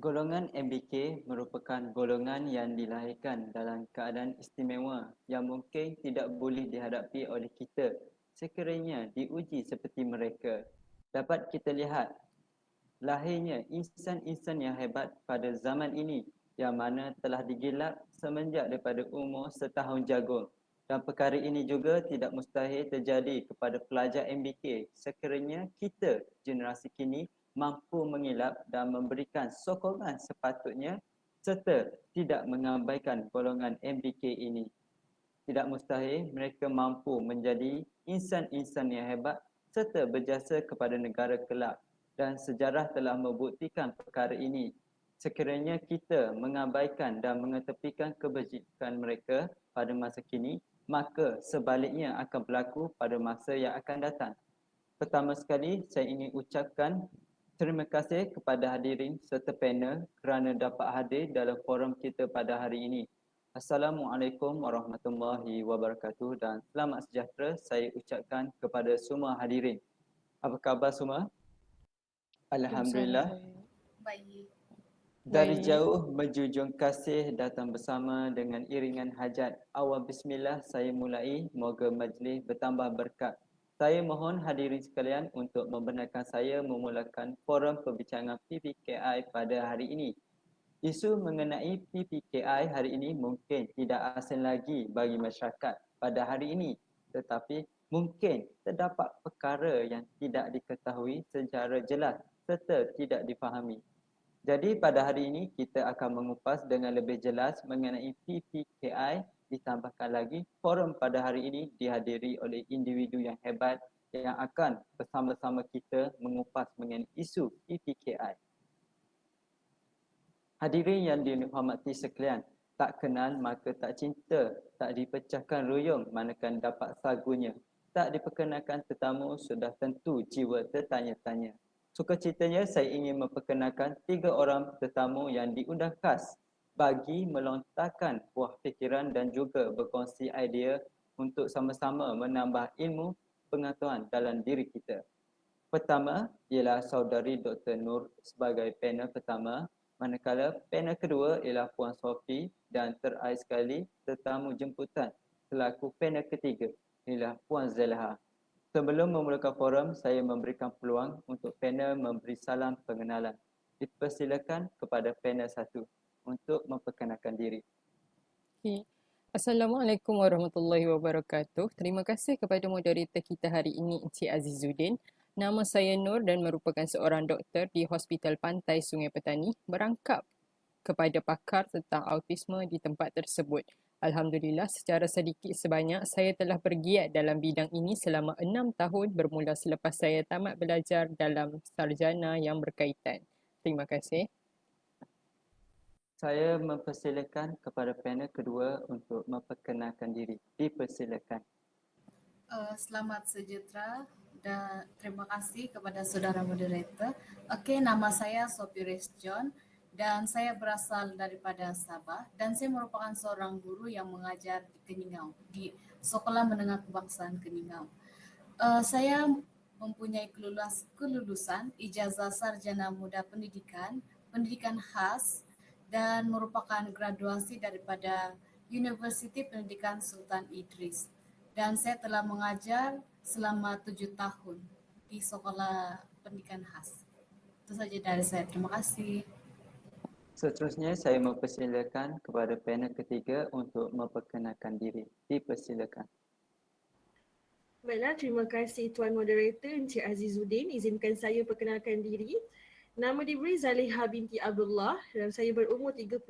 Golongan MBK merupakan golongan yang dilahirkan dalam keadaan istimewa yang mungkin tidak boleh dihadapi oleh kita sekiranya diuji seperti mereka. Dapat kita lihat lahirnya insan-insan yang hebat pada zaman ini yang mana telah digilap semenjak daripada umur setahun jagung. Dan perkara ini juga tidak mustahil terjadi kepada pelajar MBK sekiranya kita generasi kini mampu mengilap dan memberikan sokongan sepatutnya serta tidak mengabaikan golongan MBK ini. Tidak mustahil mereka mampu menjadi insan-insan yang hebat serta berjasa kepada negara kelak dan sejarah telah membuktikan perkara ini. Sekiranya kita mengabaikan dan mengetepikan kebajikan mereka pada masa kini, maka sebaliknya akan berlaku pada masa yang akan datang. Pertama sekali, saya ingin ucapkan terima kasih kepada hadirin serta panel kerana dapat hadir dalam forum kita pada hari ini. Assalamualaikum warahmatullahi wabarakatuh dan selamat sejahtera saya ucapkan kepada semua hadirin. Apa khabar semua? Alhamdulillah. Waalaikumsalam. Baik. Dari Baik. jauh menjunjung kasih datang bersama dengan iringan hajat. Awal bismillah saya mulai, moga majlis bertambah berkat. Saya mohon hadirin sekalian untuk membenarkan saya memulakan forum perbincangan PPKI pada hari ini. Isu mengenai PPKI hari ini mungkin tidak asing lagi bagi masyarakat pada hari ini, tetapi mungkin terdapat perkara yang tidak diketahui secara jelas serta tidak difahami. Jadi pada hari ini kita akan mengupas dengan lebih jelas mengenai PPKI, ditambahkan lagi forum pada hari ini dihadiri oleh individu yang hebat yang akan bersama-sama kita mengupas mengenai isu PPKI. Hadirin yang dihormati sekalian, tak kenal maka tak cinta, tak dipecahkan ruyung manakan dapat sagunya. Tak diperkenalkan tetamu sudah tentu jiwa tertanya-tanya. Sukacitanya saya ingin memperkenalkan 3 orang tetamu yang diundang khas bagi melontarkan buah fikiran dan juga berkongsi idea untuk sama-sama menambah ilmu pengetahuan dalam diri kita. Pertama ialah saudari Dr. Nur sebagai panel pertama, manakala panel kedua ialah Puan Sophie dan terakhir sekali tetamu jemputan selaku panel ketiga ialah Puan Zelha. Sebelum memulakan forum, saya memberikan peluang untuk panel memberi salam pengenalan. Dipersilakan kepada panel satu untuk memperkenalkan diri. Okay. Assalamualaikum warahmatullahi wabarakatuh. Terima kasih kepada moderator kita hari ini, Encik Azizuddin. Nama saya Nur dan merupakan seorang doktor di Hospital Pantai Sungai Petani, merangkap kepada pakar tentang autisme di tempat tersebut. Alhamdulillah, secara sedikit sebanyak saya telah bergiat dalam bidang ini selama 6 tahun bermula selepas saya tamat belajar dalam sarjana yang berkaitan. Terima kasih. Saya mempersilakan kepada panel kedua untuk memperkenalkan diri. Dipersilakan. Selamat sejahtera dan terima kasih kepada saudara moderator. Okey, nama saya Sopiris John dan saya berasal daripada Sabah dan saya merupakan seorang guru yang mengajar di Keningau, di Sekolah Menengah Kebangsaan Keningau. Saya mempunyai kelulusan ijazah sarjana muda pendidikan, pendidikan khas dan merupakan graduasi daripada Universiti Pendidikan Sultan Idris. Dan saya telah mengajar selama 7 tahun di Sekolah Pendidikan Khas. Itu saja dari saya. Terima kasih. Seterusnya saya mempersilakan kepada panel ketiga untuk memperkenalkan diri. Dipersilakan. Baiklah, terima kasih Tuan Moderator Encik Azizuddin. Izinkan saya perkenalkan diri. Nama diberi Zaliha binti Abdullah dan saya berumur 38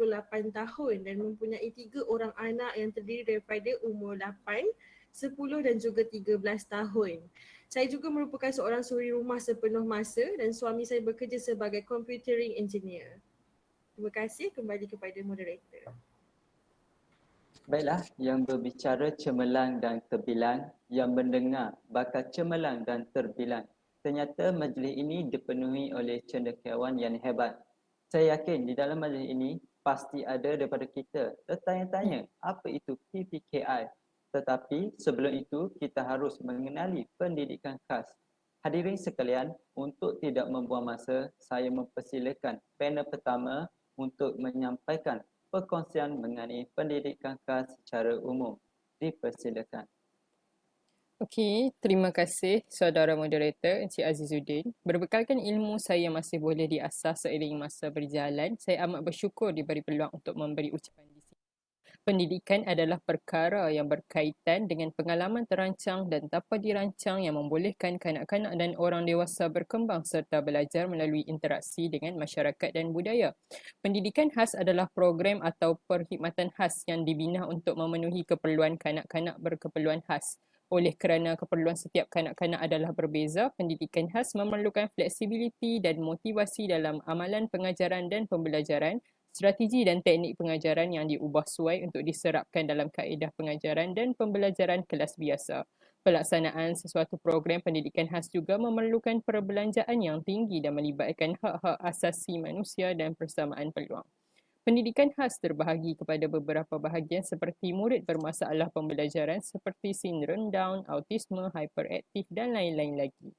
tahun dan mempunyai 3 orang anak yang terdiri daripada umur 8, 10 dan juga 13 tahun. Saya juga merupakan seorang suri rumah sepenuh masa dan suami saya bekerja sebagai computing engineer. Terima kasih, kembali kepada moderator. Baiklah, yang berbicara cemerlang dan terbilang, yang mendengar bakal cemerlang dan terbilang. Ternyata majlis ini dipenuhi oleh cendekiawan yang hebat. Saya yakin di dalam majlis ini pasti ada daripada kita tertanya-tanya apa itu PPKI. Tetapi sebelum itu kita harus mengenali pendidikan khas. Hadirin sekalian, untuk tidak membuang masa, saya mempersilakan panel pertama untuk menyampaikan perkongsian mengenai pendidikan khas secara umum. Dipersilakan. Okey, terima kasih saudara moderator Encik Azizuddin. Berbekalkan ilmu saya masih boleh diasah seiring masa berjalan, saya amat bersyukur diberi peluang untuk memberi ucapan di sini. Pendidikan adalah perkara yang berkaitan dengan pengalaman terancang dan tanpa dirancang yang membolehkan kanak-kanak dan orang dewasa berkembang serta belajar melalui interaksi dengan masyarakat dan budaya. Pendidikan khas adalah program atau perkhidmatan khas yang dibina untuk memenuhi keperluan kanak-kanak berkeperluan khas. Oleh kerana keperluan setiap kanak-kanak adalah berbeza, pendidikan khas memerlukan fleksibiliti dan motivasi dalam amalan pengajaran dan pembelajaran, strategi dan teknik pengajaran yang diubah suai untuk diserapkan dalam kaedah pengajaran dan pembelajaran kelas biasa. Pelaksanaan sesuatu program pendidikan khas juga memerlukan perbelanjaan yang tinggi dan melibatkan hak-hak asasi manusia dan persamaan peluang. Pendidikan khas terbahagi kepada beberapa bahagian seperti murid bermasalah pembelajaran seperti sindrom Down, autisme, hyperaktif dan lain-lain lagi.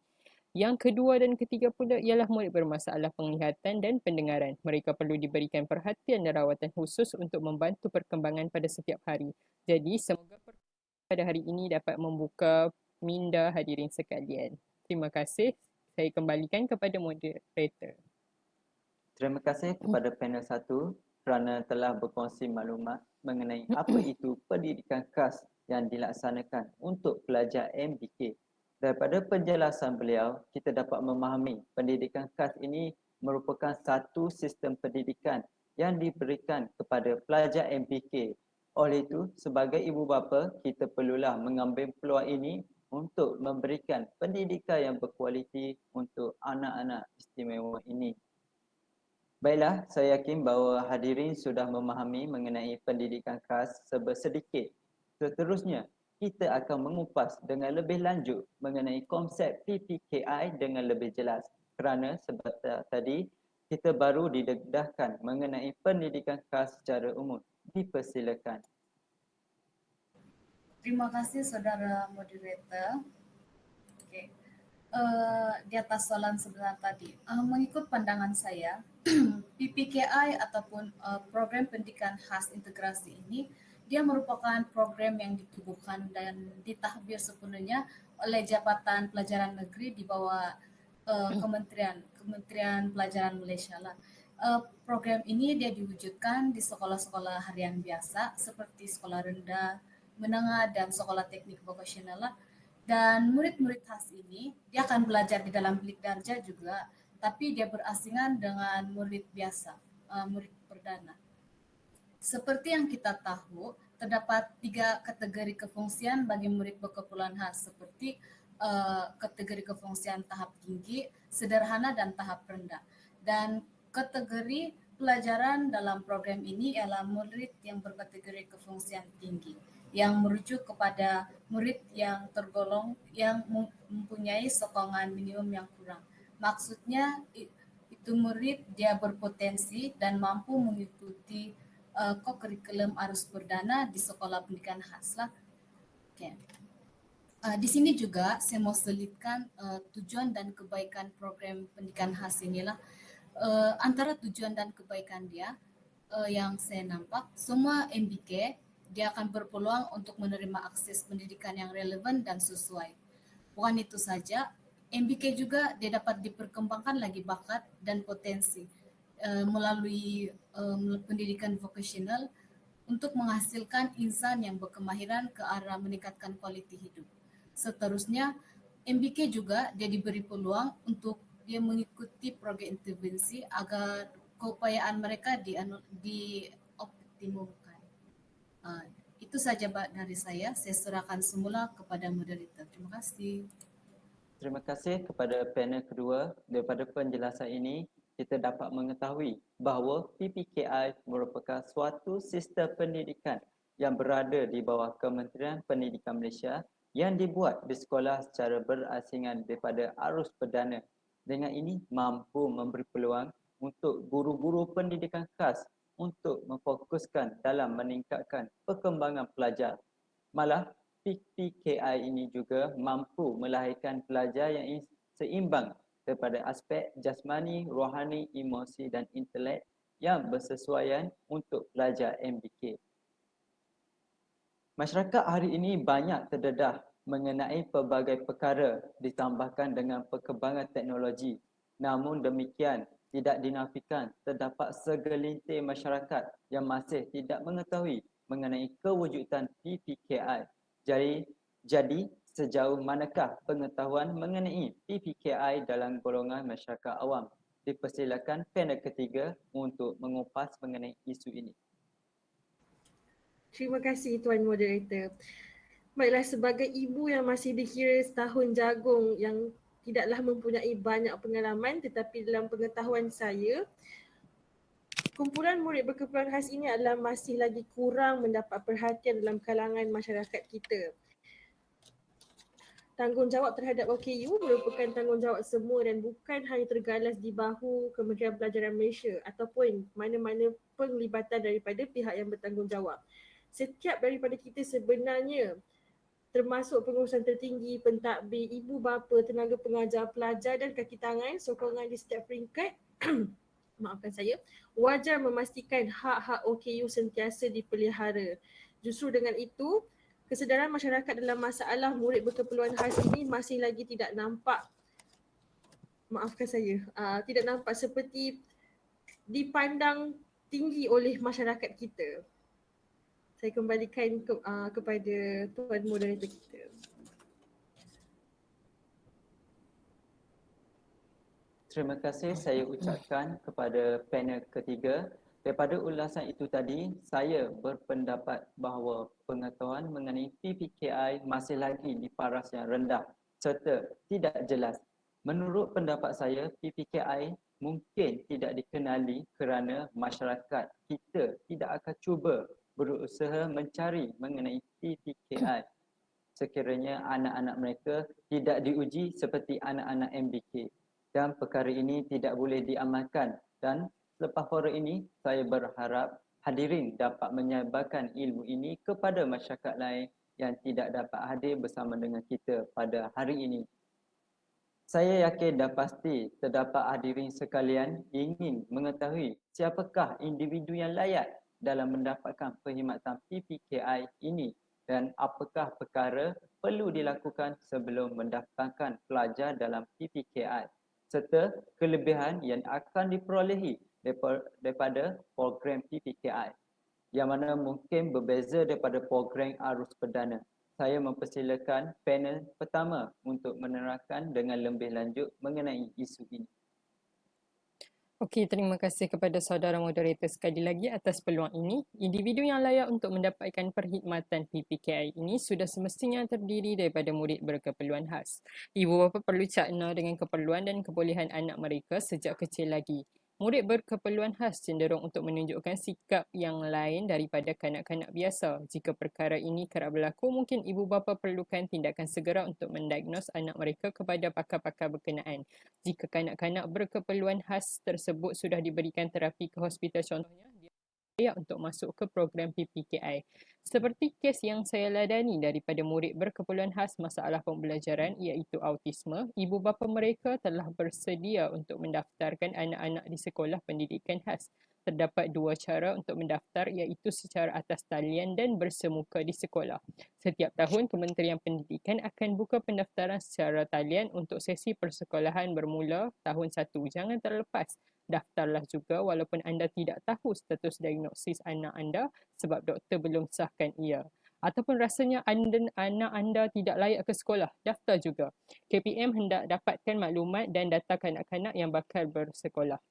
Yang kedua dan ketiga pula ialah murid bermasalah penglihatan dan pendengaran. Mereka perlu diberikan perhatian dan rawatan khusus untuk membantu perkembangan pada setiap hari. Jadi semoga pada hari ini dapat membuka minda hadirin sekalian. Terima kasih. Saya kembalikan kepada moderator. Terima kasih kepada panel 1 kerana telah berkongsi maklumat mengenai apa itu pendidikan khas yang dilaksanakan untuk pelajar MBK. Daripada penjelasan beliau, kita dapat memahami pendidikan khas ini merupakan satu sistem pendidikan yang diberikan kepada pelajar MBK. Oleh itu, sebagai ibu bapa, kita perlulah mengambil peluang ini untuk memberikan pendidikan yang berkualiti untuk anak-anak istimewa ini. Baiklah, saya yakin bahawa hadirin sudah memahami mengenai pendidikan khas sedikit. Seterusnya, kita akan mengupas dengan lebih lanjut mengenai konsep PPKI dengan lebih jelas. Kerana sebab tadi, kita baru didedahkan mengenai pendidikan khas secara umum. Dipersilakan. Terima kasih saudara moderator. Okay. Di atas soalan sebelah tadi, mengikut pandangan saya, PPKI ataupun program pendidikan khas integrasi ini, dia merupakan program yang ditubuhkan dan ditahbir sepenuhnya oleh Jabatan Pelajaran Negeri di bawah Kementerian Pelajaran Malaysia lah. Program ini dia diwujudkan di sekolah-sekolah harian biasa seperti sekolah rendah, menengah dan sekolah teknik vokasional lah. Dan murid-murid khas ini, dia akan belajar di dalam bilik darjah juga, tapi dia berasingan dengan murid biasa, murid perdana. Seperti yang kita tahu, terdapat 3 kategori kefungsian bagi murid berkeperluan khas seperti kategori kefungsian tahap tinggi, sederhana dan tahap rendah. Dan kategori pelajaran dalam program ini ialah murid yang berkategori kefungsian tinggi, yang merujuk kepada murid yang tergolong yang mempunyai sokongan minimum yang kurang. Maksudnya itu murid dia berpotensi dan mampu mengikuti kurikulum arus perdana di sekolah pendidikan khas lah. Okay. Di sini juga saya mau selitkan tujuan dan kebaikan program pendidikan khas inilah. Antara tujuan dan kebaikan dia yang saya nampak, semua MBK dia akan berpeluang untuk menerima akses pendidikan yang relevan dan sesuai. Bukan itu saja, MBK juga dia dapat diperkembangkan lagi bakat dan potensi melalui pendidikan vokasional untuk menghasilkan insan yang berkemahiran ke arah meningkatkan kualiti hidup. Seterusnya, MBK juga dia diberi peluang untuk dia mengikuti program intervensi agar keupayaan mereka dioptimumkan. Itu saja dari saya serahkan semula kepada moderator. Terima kasih. Terima kasih kepada panel kedua. Daripada penjelasan ini, kita dapat mengetahui bahawa PPKI merupakan suatu sistem pendidikan yang berada di bawah Kementerian Pendidikan Malaysia yang dibuat di sekolah secara berasingan daripada arus perdana. Dengan ini mampu memberi peluang untuk guru-guru pendidikan khas untuk memfokuskan dalam meningkatkan perkembangan pelajar. Malah PPKI ini juga mampu melahirkan pelajar yang seimbang daripada aspek jasmani, rohani, emosi dan intelek yang bersesuaian untuk pelajar MBK. Masyarakat hari ini banyak terdedah mengenai pelbagai perkara ditambahkan dengan perkembangan teknologi. Namun demikian, tidak dinafikan terdapat segelintir masyarakat yang masih tidak mengetahui mengenai kewujudan PPKI. Jadi sejauh manakah pengetahuan mengenai PPKI dalam golongan masyarakat awam? Dipersilakan panel ketiga untuk mengupas mengenai isu ini. Terima kasih Tuan Moderator. Baiklah, sebagai ibu yang masih dikira setahun jagung yang tidaklah mempunyai banyak pengalaman, tetapi dalam pengetahuan saya, kumpulan murid berkeperluan khas ini adalah masih lagi kurang mendapat perhatian dalam kalangan masyarakat kita. Tanggungjawab terhadap OKU merupakan tanggungjawab semua dan bukan hanya tergalas di bahu Kementerian Pelajaran Malaysia ataupun mana-mana penglibatan daripada pihak yang bertanggungjawab. Setiap daripada kita sebenarnya, termasuk pengurusan tertinggi, pentadbir, ibu bapa, tenaga pengajar, pelajar dan kaki tangan, sokongan di setiap peringkat maafkan saya, wajar memastikan hak-hak OKU sentiasa dipelihara. Justru dengan itu, kesedaran masyarakat dalam masalah murid berkeperluan khas ini masih lagi tidak nampak, tidak nampak seperti dipandang tinggi oleh masyarakat kita. Saya kembalikan kepada Tuan Moderator kita. Terima kasih saya ucapkan kepada panel ketiga. Daripada ulasan itu tadi, saya berpendapat bahawa pengetahuan mengenai PPKI masih lagi di paras yang rendah serta tidak jelas. Menurut pendapat saya, PPKI mungkin tidak dikenali kerana masyarakat kita tidak akan cuba berusaha mencari mengenai PPKI. Sekiranya anak-anak mereka tidak diuji seperti anak-anak MBK. Dan perkara ini tidak boleh diamalkan. Dan selepas forum ini, saya berharap hadirin dapat menyebarkan ilmu ini kepada masyarakat lain yang tidak dapat hadir bersama dengan kita pada hari ini. Saya yakin dan pasti terdapat hadirin sekalian ingin mengetahui siapakah individu yang layak dalam mendapatkan perkhidmatan PPKI ini dan apakah perkara perlu dilakukan sebelum mendaftarkan pelajar dalam PPKI serta kelebihan yang akan diperolehi daripada program PPKI yang mana mungkin berbeza daripada program arus perdana. Saya mempersilakan panel pertama untuk menerangkan dengan lebih lanjut mengenai isu ini. Okey, terima kasih kepada saudara moderator sekali lagi atas peluang ini. Individu yang layak untuk mendapatkan perkhidmatan PPKI ini sudah semestinya terdiri daripada murid berkeperluan khas. Ibu bapa perlu cakna dengan keperluan dan kebolehan anak mereka sejak kecil lagi. Murid berkeperluan khas cenderung untuk menunjukkan sikap yang lain daripada kanak-kanak biasa. Jika perkara ini kerap berlaku, mungkin ibu bapa perlukan tindakan segera untuk mendiagnos anak mereka kepada pakar-pakar berkenaan. Jika kanak-kanak berkeperluan khas tersebut sudah diberikan terapi ke hospital contohnya, dia layak untuk masuk ke program PPKI. Seperti kes yang saya ladani daripada murid berkeperluan khas masalah pembelajaran iaitu autisme, ibu bapa mereka telah bersedia untuk mendaftarkan anak-anak di sekolah pendidikan khas. Terdapat dua cara untuk mendaftar iaitu secara atas talian dan bersemuka di sekolah. Setiap tahun, Kementerian Pendidikan akan buka pendaftaran secara talian untuk sesi persekolahan bermula tahun 1. Jangan terlepas. Daftarlah juga walaupun anda tidak tahu status diagnosis anak anda sebab doktor belum sahkan ia. Ataupun rasanya anak anda tidak layak ke sekolah, daftar juga. KPM hendak dapatkan maklumat dan data kanak-kanak yang bakal bersekolah.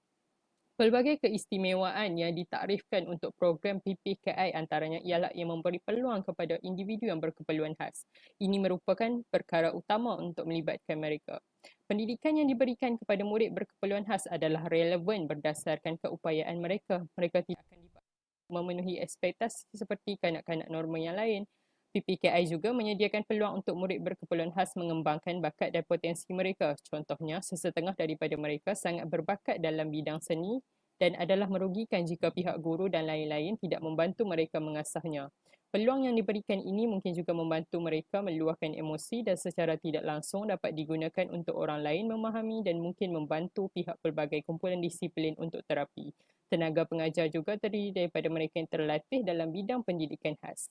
Pelbagai keistimewaan yang ditakrifkan untuk program PPKI antaranya ialah ia memberi peluang kepada individu yang berkeperluan khas. Ini merupakan perkara utama untuk melibatkan mereka. Pendidikan yang diberikan kepada murid berkeperluan khas adalah relevan berdasarkan keupayaan mereka. Mereka tidak akan memenuhi ekspektasi seperti kanak-kanak normal yang lain. PPKI juga menyediakan peluang untuk murid berkeperluan khas mengembangkan bakat dan potensi mereka. Contohnya, sesetengah daripada mereka sangat berbakat dalam bidang seni dan adalah merugikan jika pihak guru dan lain-lain tidak membantu mereka mengasahnya. Peluang yang diberikan ini mungkin juga membantu mereka meluahkan emosi dan secara tidak langsung dapat digunakan untuk orang lain memahami dan mungkin membantu pihak pelbagai kumpulan disiplin untuk terapi. Tenaga pengajar juga terdiri daripada mereka yang terlatih dalam bidang pendidikan khas.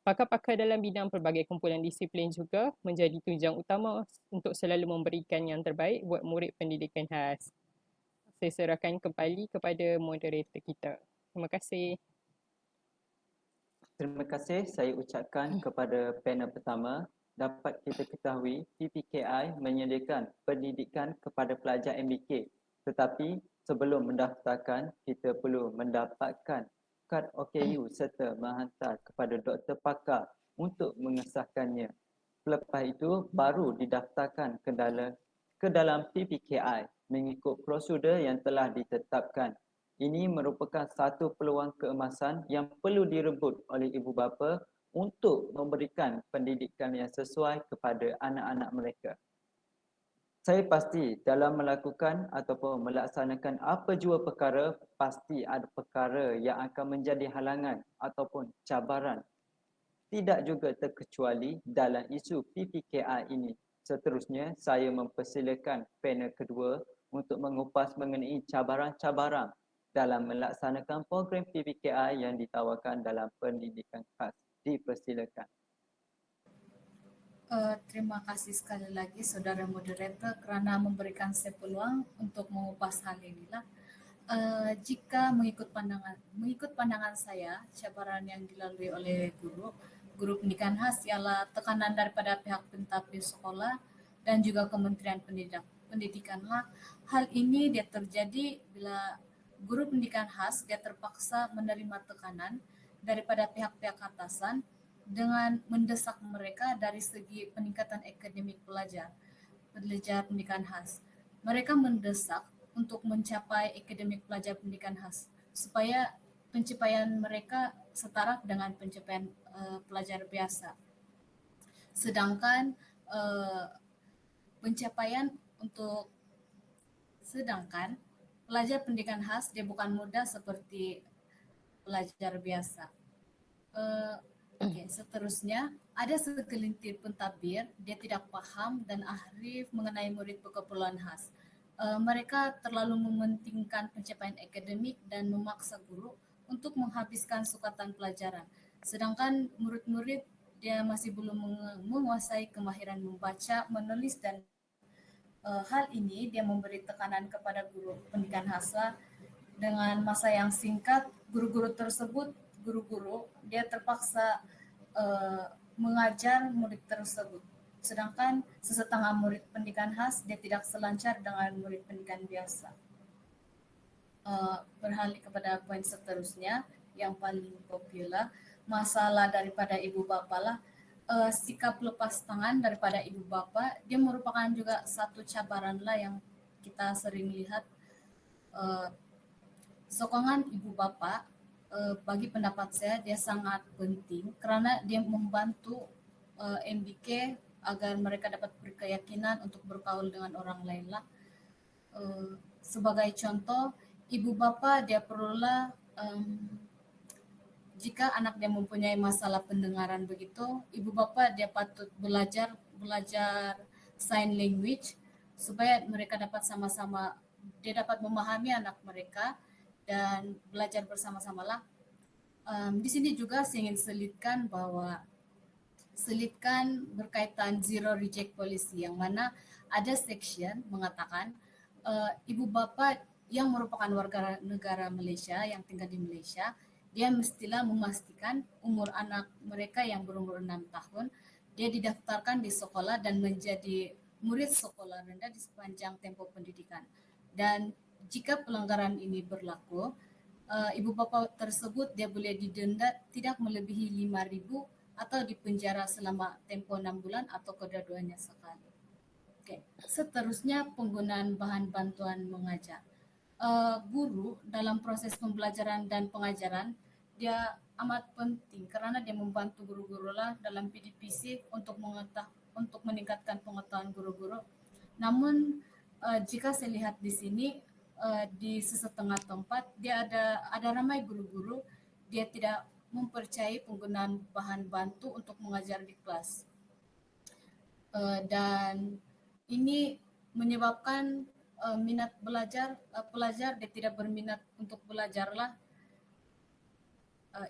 Pakar-pakar dalam bidang pelbagai kumpulan disiplin juga menjadi tunjang utama untuk selalu memberikan yang terbaik buat murid pendidikan khas. Saya serahkan kembali kepada moderator kita. Terima kasih. Terima kasih saya ucapkan kepada panel pertama. Dapat kita ketahui PPKI menyediakan pendidikan kepada pelajar MBK. Tetapi sebelum mendaftarkan, kita perlu mendapatkan kad OKU serta menghantar kepada doktor pakar untuk mengesahkannya. Selepas itu, baru didaftarkan ke dalam PPKI mengikut prosedur yang telah ditetapkan. Ini merupakan satu peluang keemasan yang perlu direbut oleh ibu bapa untuk memberikan pendidikan yang sesuai kepada anak-anak mereka. Saya pasti dalam melakukan ataupun melaksanakan apa jua perkara, pasti ada perkara yang akan menjadi halangan ataupun cabaran. Tidak juga terkecuali dalam isu PPKI ini. Seterusnya, saya mempersilakan panel kedua untuk mengupas mengenai cabaran-cabaran dalam melaksanakan program PPKI yang ditawarkan dalam pendidikan khas. Dipersilakan. Terima kasih sekali lagi saudara moderator kerana memberikan saya peluang untuk mengupas hal inilah. Jika mengikut pandangan saya, cabaran yang dilalui oleh guru pendidikan khas ialah tekanan daripada pihak pentadbir sekolah dan juga Kementerian Pendidikanlah. Hal ini dia terjadi bila guru pendidikan khas dia terpaksa menerima tekanan daripada pihak-pihak atasan dengan mendesak mereka dari segi peningkatan akademik pelajar pendidikan khas. Mereka mendesak untuk mencapai akademik pelajar pendidikan khas supaya pencapaian mereka setara dengan pencapaian pelajar biasa. Sedangkan pelajar pendidikan khas dia bukan mudah seperti pelajar biasa. Seterusnya, ada segelintir pentadbir dia tidak paham dan arif mengenai murid berkeperluan khas. Mereka terlalu mementingkan pencapaian akademik dan memaksa guru untuk menghabiskan sukatan pelajaran. Sedangkan murid-murid dia masih belum menguasai kemahiran membaca, menulis dan hal ini dia memberi tekanan kepada guru pendidikan khas dengan masa yang singkat. Guru-guru dia terpaksa mengajar murid tersebut. Sedangkan sesetengah murid pendidikan khas dia tidak selancar dengan murid pendidikan biasa. Beralih kepada poin seterusnya yang paling popular, masalah daripada ibu bapa lah. Sikap lepas tangan daripada ibu bapa dia merupakan juga satu cabaran lah yang kita sering lihat. Sokongan ibu bapa bagi pendapat saya dia sangat penting kerana dia membantu MBK agar mereka dapat berkeyakinan untuk bergaul dengan orang lain lah. Sebagai contoh, ibu bapa dia perlulah jika anak dia mempunyai masalah pendengaran begitu, ibu bapa dia patut belajar sign language supaya mereka dapat sama-sama dia dapat memahami anak mereka dan belajar bersama-sama lah. Di sini juga saya ingin selitkan berkaitan zero reject policy yang mana ada section mengatakan ibu bapa yang merupakan warga negara Malaysia yang tinggal di Malaysia dia mestilah memastikan umur anak mereka yang berumur 6 tahun dia didaftarkan di sekolah dan menjadi murid sekolah rendah di sepanjang tempoh pendidikan. Dan jika pelanggaran ini berlaku, ibu bapa tersebut dia boleh didenda tidak melebihi 5,000 atau dipenjara selama tempoh 6 bulan atau kedua-duanya sekali. Seterusnya penggunaan bahan bantuan mengajar. Guru dalam proses pembelajaran dan pengajaran dia amat penting kerana dia membantu guru-guru lah dalam PDPC untuk meningkatkan pengetahuan guru-guru. Namun jika saya lihat di sini di sesetengah tempat dia ada ramai guru-guru dia tidak mempercayai penggunaan bahan bantu untuk mengajar di kelas. Dan ini menyebabkan minat belajar pelajar dia tidak berminat untuk belajarlah.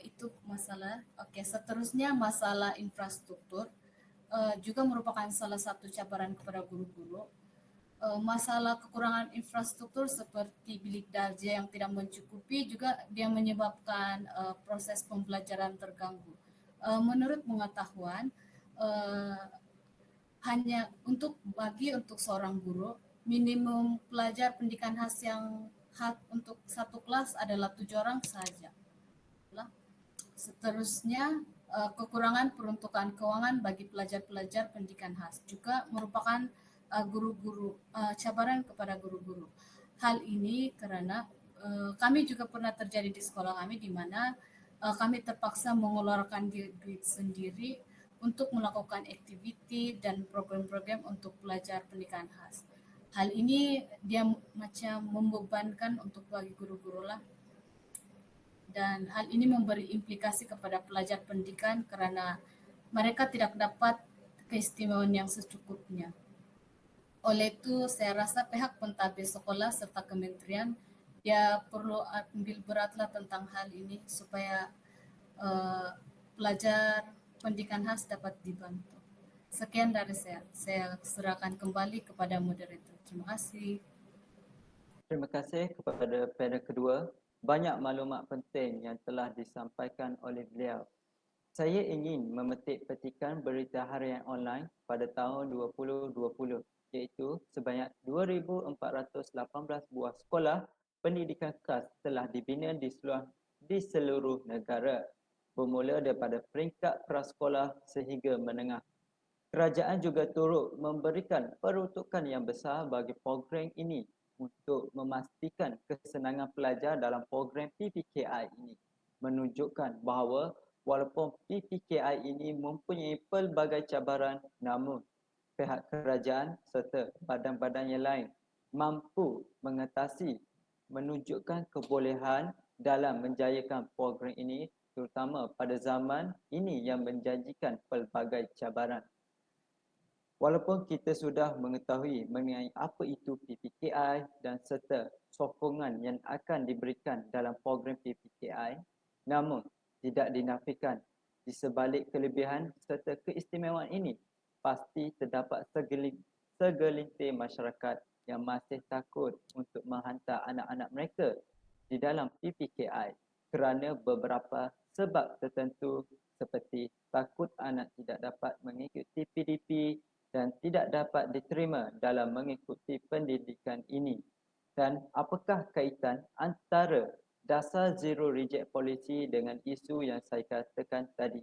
Itu masalah. Oke, seterusnya masalah infrastruktur juga merupakan salah satu cabaran kepada guru-guru. Masalah kekurangan infrastruktur seperti bilik darjah yang tidak mencukupi juga dia menyebabkan proses pembelajaran terganggu. Menurut pengetahuan, hanya untuk seorang guru, minimum pelajar pendidikan khas yang untuk satu kelas adalah 7 orang saja. Seterusnya, kekurangan peruntukan keuangan bagi pelajar-pelajar pendidikan khas juga merupakan cabaran kepada guru-guru. Hal ini karena kami juga pernah terjadi di sekolah kami di mana kami terpaksa mengeluarkan duit sendiri untuk melakukan aktiviti dan program-program untuk pelajar pendidikan khas. Hal ini dia macam membebankan untuk bagi guru-guru lah. Dan hal ini memberi implikasi kepada pelajar pendidikan kerana mereka tidak dapat keistimewaan yang secukupnya. Oleh itu, saya rasa pihak pentadbir sekolah serta kementerian dia perlu ambil beratlah tentang hal ini supaya pelajar pendidikan khas dapat dibantu. Sekian dari saya serahkan kembali kepada moderator. Terima kasih. Terima kasih kepada panel kedua. Banyak maklumat penting yang telah disampaikan oleh beliau. Saya ingin memetik petikan berita harian online pada tahun 2020 iaitu sebanyak 2,418 buah sekolah pendidikan khas telah dibina di seluruh negara, bermula daripada peringkat prasekolah sehingga menengah. Kerajaan juga turut memberikan peruntukan yang besar bagi program ini untuk memastikan kesenangan pelajar dalam program PPKI ini, menunjukkan bahawa walaupun PPKI ini mempunyai pelbagai cabaran, namun pihak kerajaan serta badan-badan yang lain mampu mengatasi, menunjukkan kebolehan dalam menjayakan program ini, terutama pada zaman ini yang menjanjikan pelbagai cabaran. Walaupun kita sudah mengetahui mengenai apa itu PPKI dan serta sokongan yang akan diberikan dalam program PPKI, namun tidak dinafikan di sebalik kelebihan serta keistimewaan ini, pasti terdapat segelintir masyarakat yang masih takut untuk menghantar anak-anak mereka di dalam PPKI kerana beberapa sebab tertentu seperti takut anak tidak dapat mengikuti PDP dan tidak dapat diterima dalam mengikuti pendidikan ini. Dan apakah kaitan antara dasar zero reject policy dengan isu yang saya katakan tadi?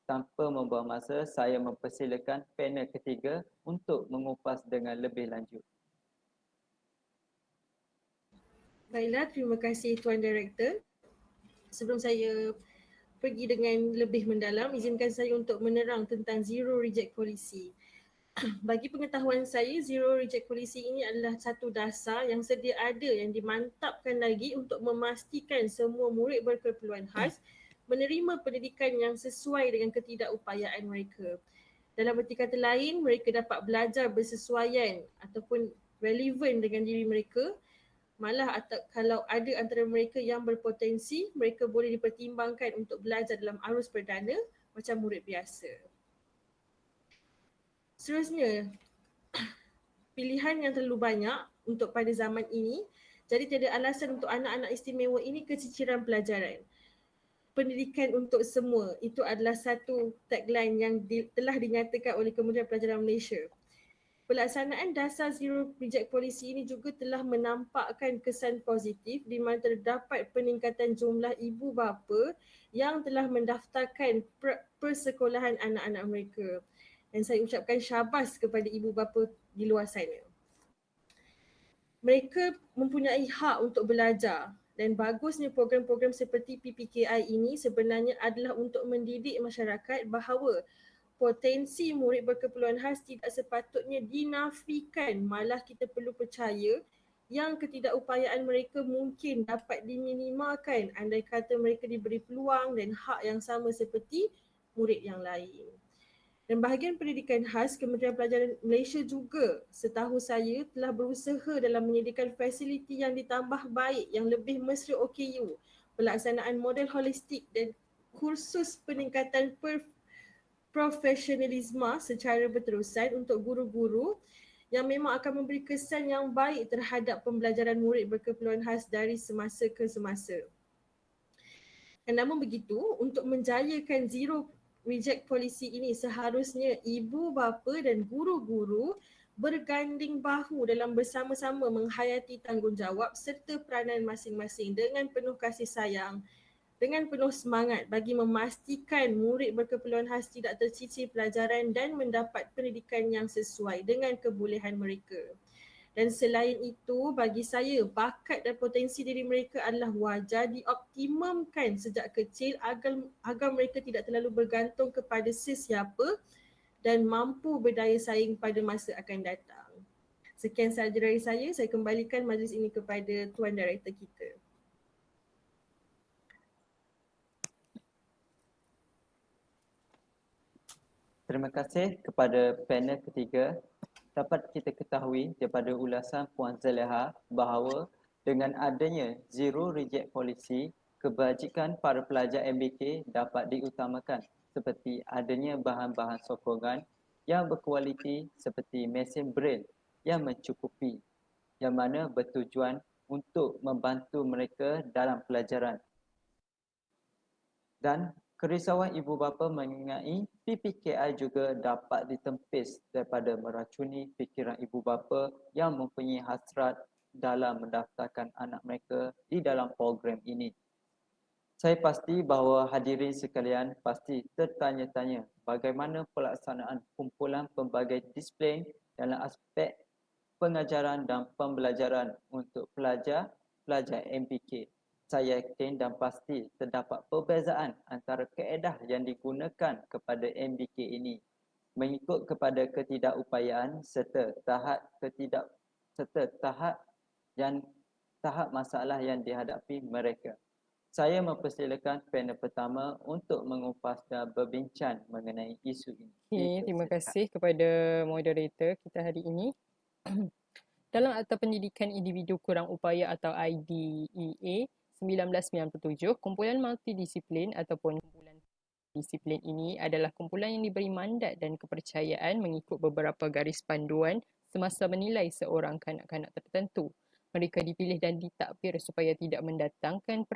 Tanpa membuang masa, saya mempersilakan panel ketiga untuk mengupas dengan lebih lanjut. Baiklah, terima kasih Tuan Director. Sebelum saya pergi dengan lebih mendalam, izinkan saya untuk menerang tentang zero reject policy. Bagi pengetahuan saya, zero reject policy ini adalah satu dasar yang sedia ada yang dimantapkan lagi untuk memastikan semua murid berkeperluan khas menerima pendidikan yang sesuai dengan ketidakupayaan mereka. Dalam erti kata lain, mereka dapat belajar bersesuaian ataupun relevan dengan diri mereka. Malah kalau ada antara mereka yang berpotensi, mereka boleh dipertimbangkan untuk belajar dalam arus perdana macam murid biasa. Seterusnya, pilihan yang terlalu banyak untuk pada zaman ini, jadi tiada alasan untuk anak-anak istimewa ini keciciran pelajaran. Pendidikan untuk semua, itu adalah satu tagline yang telah dinyatakan oleh Kementerian Pelajaran Malaysia. Pelaksanaan dasar zero reject policy ini juga telah menampakkan kesan positif di mana terdapat peningkatan jumlah ibu bapa yang telah mendaftarkan persekolahan anak-anak mereka. Dan saya ucapkan syabas kepada ibu bapa di luar sana. Mereka mempunyai hak untuk belajar dan bagusnya program-program seperti PPKI ini sebenarnya adalah untuk mendidik masyarakat bahawa potensi murid berkeperluan khas tidak sepatutnya dinafikan, malah kita perlu percaya yang ketidakupayaan mereka mungkin dapat diminimalkan andai kata mereka diberi peluang dan hak yang sama seperti murid yang lain. Dan bahagian pendidikan khas, Kementerian Pelajaran Malaysia juga setahu saya telah berusaha dalam menyediakan fasiliti yang ditambah baik yang lebih mesra OKU, pelaksanaan model holistik dan kursus peningkatan profesionalisme secara berterusan untuk guru-guru yang memang akan memberi kesan yang baik terhadap pembelajaran murid berkeperluan khas dari semasa ke semasa. Dan namun begitu, untuk menjayakan zero reject policy ini seharusnya ibu bapa dan guru-guru berganding bahu dalam bersama-sama menghayati tanggungjawab serta peranan masing-masing dengan penuh kasih sayang, dengan penuh semangat bagi memastikan murid berkeperluan khas tidak tercicir pelajaran dan mendapat pendidikan yang sesuai dengan kebolehan mereka. Dan selain itu, bagi saya, bakat dan potensi diri mereka adalah wajar dioptimumkan sejak kecil agar mereka tidak terlalu bergantung kepada sesiapa dan mampu berdaya saing pada masa akan datang. Sekian sahaja dari saya kembalikan majlis ini kepada Tuan Director kita. Terima kasih kepada panel ketiga. Dapat kita ketahui daripada ulasan Puan Zaleha bahawa dengan adanya zero reject policy, kebajikan para pelajar MBK dapat diutamakan seperti adanya bahan-bahan sokongan yang berkualiti seperti mesin braille yang mencukupi, yang mana bertujuan untuk membantu mereka dalam pelajaran. Dan kerisauan ibu bapa mengenai PPKI juga dapat ditempis daripada meracuni fikiran ibu bapa yang mempunyai hasrat dalam mendaftarkan anak mereka di dalam program ini. Saya pasti bahawa hadirin sekalian pasti tertanya-tanya bagaimana pelaksanaan kumpulan pelbagai disiplin dalam aspek pengajaran dan pembelajaran untuk pelajar MPK. Saya yakin dan pasti terdapat perbezaan antara kaedah yang digunakan kepada MBK ini mengikut kepada ketidakupayaan serta tahap masalah yang dihadapi mereka. Saya mempersilakan panel pertama untuk mengupas dan berbincang mengenai isu ini. Okay, terima kasih kepada moderator kita hari ini. Dalam Akta Pendidikan Individu Kurang Upaya atau IDEA 1997, kumpulan multidisiplin ataupun kumpulan disiplin ini adalah kumpulan yang diberi mandat dan kepercayaan mengikut beberapa garis panduan semasa menilai seorang kanak-kanak tertentu. Mereka dipilih dan ditakbir supaya tidak mendatangkan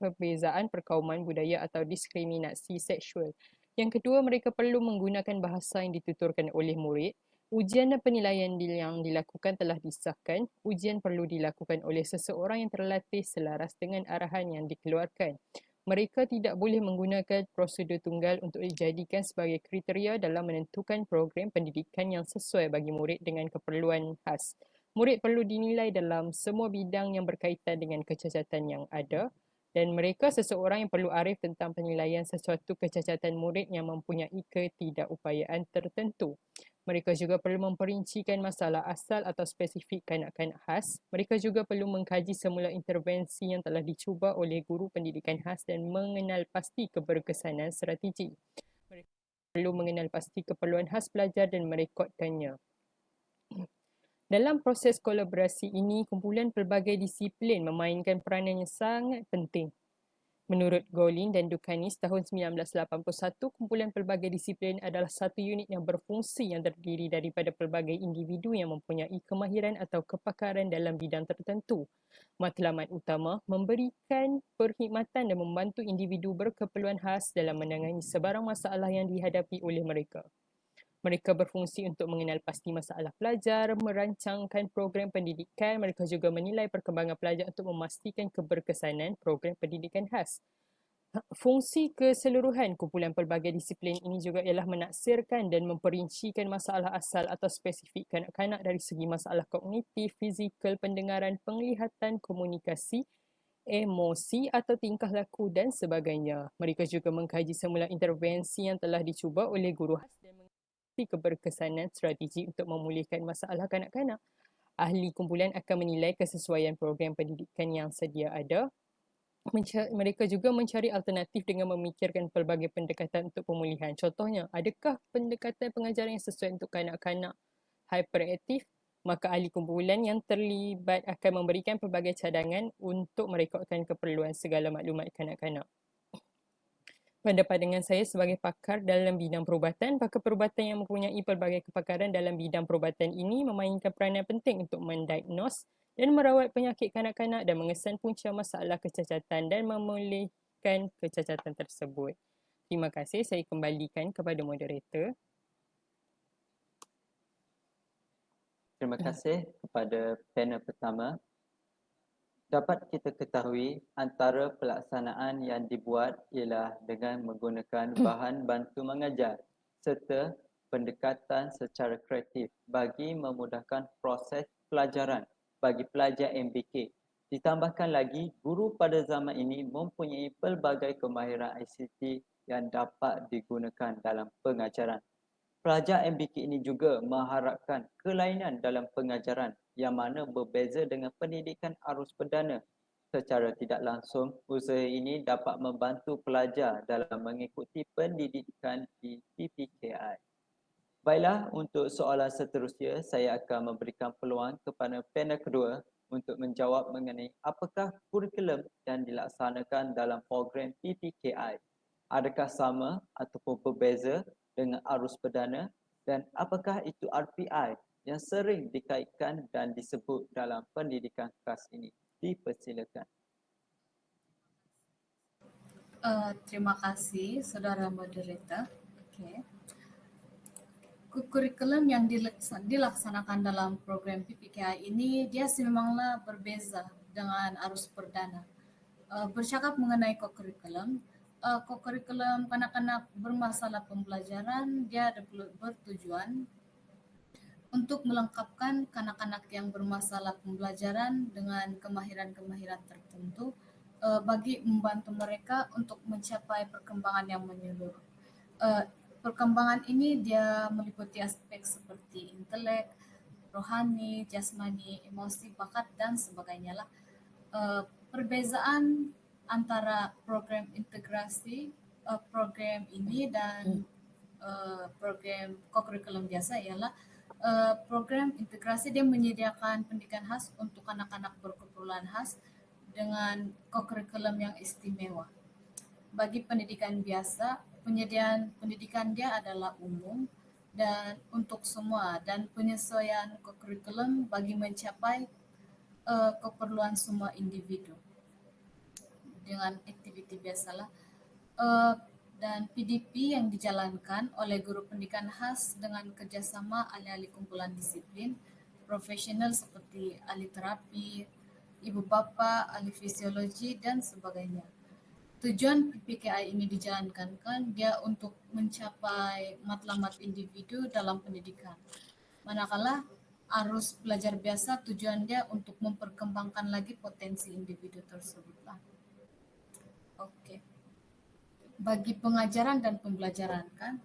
perbezaan perkauman budaya atau diskriminasi seksual. Yang kedua, mereka perlu menggunakan bahasa yang dituturkan oleh murid. Ujian dan penilaian yang dilakukan telah disahkan. Ujian perlu dilakukan oleh seseorang yang terlatih selaras dengan arahan yang dikeluarkan. Mereka tidak boleh menggunakan prosedur tunggal untuk dijadikan sebagai kriteria dalam menentukan program pendidikan yang sesuai bagi murid dengan keperluan khas. Murid perlu dinilai dalam semua bidang yang berkaitan dengan kecacatan yang ada dan mereka seseorang yang perlu arif tentang penilaian sesuatu kecacatan murid yang mempunyai ketidakupayaan tertentu. Mereka juga perlu memperincikan masalah asal atau spesifik kanak-kanak khas. Mereka juga perlu mengkaji semula intervensi yang telah dicuba oleh guru pendidikan khas dan mengenal pasti keberkesanan strategi. Mereka perlu mengenal pasti keperluan khas pelajar dan merekodkannya. Dalam proses kolaborasi ini, kumpulan pelbagai disiplin memainkan peranan yang sangat penting. Menurut Golin dan Dukanis tahun 1981, kumpulan pelbagai disiplin adalah satu unit yang berfungsi yang terdiri daripada pelbagai individu yang mempunyai kemahiran atau kepakaran dalam bidang tertentu. Matlamat utama, memberikan perkhidmatan dan membantu individu berkeperluan khas dalam menangani sebarang masalah yang dihadapi oleh mereka. Mereka berfungsi untuk mengenal pasti masalah pelajar, merancangkan program pendidikan. Mereka juga menilai perkembangan pelajar untuk memastikan keberkesanan program pendidikan khas. Fungsi keseluruhan kumpulan pelbagai disiplin ini juga ialah menaksirkan dan memperincikan masalah asal atau spesifik kanak-kanak dari segi masalah kognitif, fizikal, pendengaran, penglihatan, komunikasi, emosi atau tingkah laku dan sebagainya. Mereka juga mengkaji semula intervensi yang telah dicuba oleh guru khas dan keberkesanan strategi untuk memulihkan masalah kanak-kanak. Ahli kumpulan akan menilai kesesuaian program pendidikan yang sedia ada. Mereka juga mencari alternatif dengan memikirkan pelbagai pendekatan untuk pemulihan. Contohnya, adakah pendekatan pengajaran yang sesuai untuk kanak-kanak hyperaktif? Maka ahli kumpulan yang terlibat akan memberikan pelbagai cadangan untuk merekodkan keperluan segala maklumat kanak-kanak. Pada pandangan saya sebagai pakar dalam bidang perubatan, pakar perubatan yang mempunyai pelbagai kepakaran dalam bidang perubatan ini memainkan peranan penting untuk mendiagnos dan merawat penyakit kanak-kanak dan mengesan punca masalah kecacatan dan memulihkan kecacatan tersebut. Terima kasih, saya kembalikan kepada moderator. Terima kasih kepada panel pertama. Dapat kita ketahui antara pelaksanaan yang dibuat ialah dengan menggunakan bahan bantu mengajar serta pendekatan secara kreatif bagi memudahkan proses pelajaran bagi pelajar MBK. Ditambahkan lagi, guru pada zaman ini mempunyai pelbagai kemahiran ICT yang dapat digunakan dalam pengajaran. Pelajar MBK ini juga mengharapkan kelainan dalam pengajaran yang mana berbeza dengan pendidikan arus perdana. Secara tidak langsung, usaha ini dapat membantu pelajar dalam mengikuti pendidikan di PPKI. Baiklah, untuk soalan seterusnya, saya akan memberikan peluang kepada panel kedua untuk menjawab mengenai apakah kurikulum yang dilaksanakan dalam program PPKI. Adakah sama ataupun berbeza dengan arus perdana dan apakah itu RPI yang sering dikaitkan dan disebut dalam pendidikan khas ini? Dipersilakan. Terima kasih, saudara moderator. Okay. Kurikulum yang dilaksanakan dalam program PPKI ini dia memanglah berbeza dengan arus perdana. Bercakap mengenai kurikulum, kurikulum kanak-kanak bermasalah pembelajaran dia bertujuan untuk melengkapkan kanak-kanak yang bermasalah pembelajaran dengan kemahiran-kemahiran tertentu bagi membantu mereka untuk mencapai perkembangan yang menyeluruh. Perkembangan ini dia meliputi aspek seperti intelek, rohani, jasmani, emosi, bakat, dan sebagainya lah. Perbezaan antara program integrasi program ini dan program kurikulum biasa ialah program integrasi dia menyediakan pendidikan khas untuk anak-anak berkeperluan khas dengan kurikulum yang istimewa. Bagi pendidikan biasa, penyediaan pendidikan dia adalah umum dan untuk semua dan penyesuaian kurikulum bagi mencapai keperluan semua individu dengan aktiviti biasalah. Dan PDP yang dijalankan oleh guru pendidikan khas dengan kerjasama ahli-ahli kumpulan disiplin profesional seperti ahli terapi, ibu bapa, ahli fisiologi dan sebagainya. Tujuan PPKI ini dijalankan kan dia untuk mencapai matlamat individu dalam pendidikan. Manakala arus belajar biasa tujuan dia untuk memperkembangkan lagi potensi individu tersebut lah. Okey. Bagi pengajaran dan pembelajaran kan,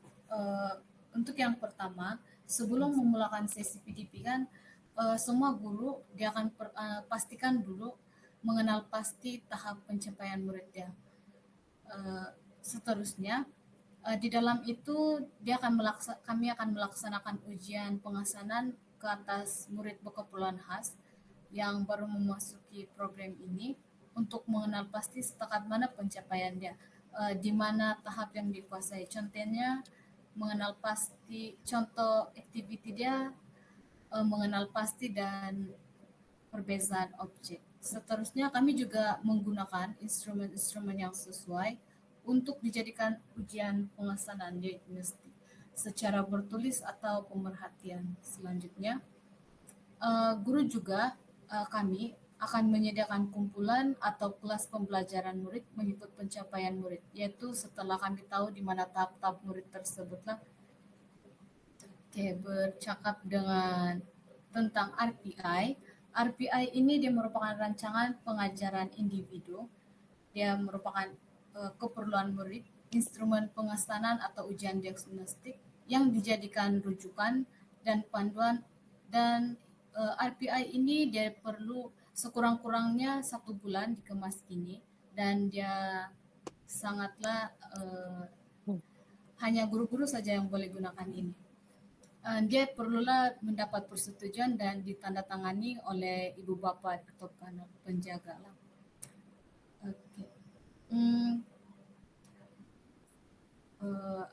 untuk yang pertama, sebelum memulakan sesi PDP kan, semua guru dia akan pastikan dulu mengenal pasti tahap pencapaian murid dia. Seterusnya, di dalam itu kami akan melaksanakan ujian pengesanan ke atas murid berkeperluan khas yang baru memasuki program ini untuk mengenal pasti setakat mana pencapaian dia, di mana tahap yang dikuasai. Contohnya mengenal pasti contoh aktiviti dia, mengenal pasti dan perbezaan objek. Seterusnya kami juga menggunakan instrumen-instrumen yang sesuai untuk dijadikan ujian pengesanan diagnostik secara bertulis atau pemerhatian. Selanjutnya, guru juga kami akan menyediakan kumpulan atau kelas pembelajaran murid mengikut pencapaian murid, yaitu setelah kami tahu di mana tahap-tahap murid tersebutlah. Oke, bercakap tentang RPI. RPI ini dia merupakan rancangan pengajaran individu. Dia merupakan keperluan murid, instrumen pengesanan atau ujian diagnostik yang dijadikan rujukan dan panduan dan RPI ini dia perlu sekurang-kurangnya 1 bulan dikemas ini, dan dia sangatlah hanya guru-guru saja yang boleh gunakan ini. Dia perlulah mendapat persetujuan dan ditandatangani oleh ibu bapa atau penjaga lah. Okay.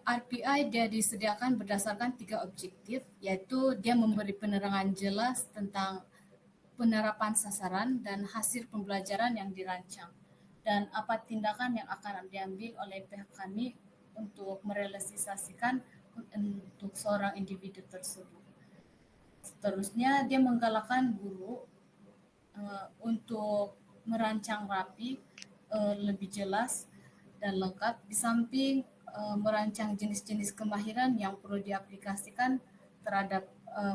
RPI dia disediakan berdasarkan 3 objektif, iaitu dia memberi penerangan jelas tentang penerapan sasaran dan hasil pembelajaran yang dirancang, dan apa tindakan yang akan diambil oleh pihak kami untuk merealisasikan untuk seorang individu tersebut. Seterusnya, dia menggalakkan guru untuk merancang rapi, lebih jelas dan lengkap, di samping merancang jenis-jenis kemahiran yang perlu diaplikasikan terhadap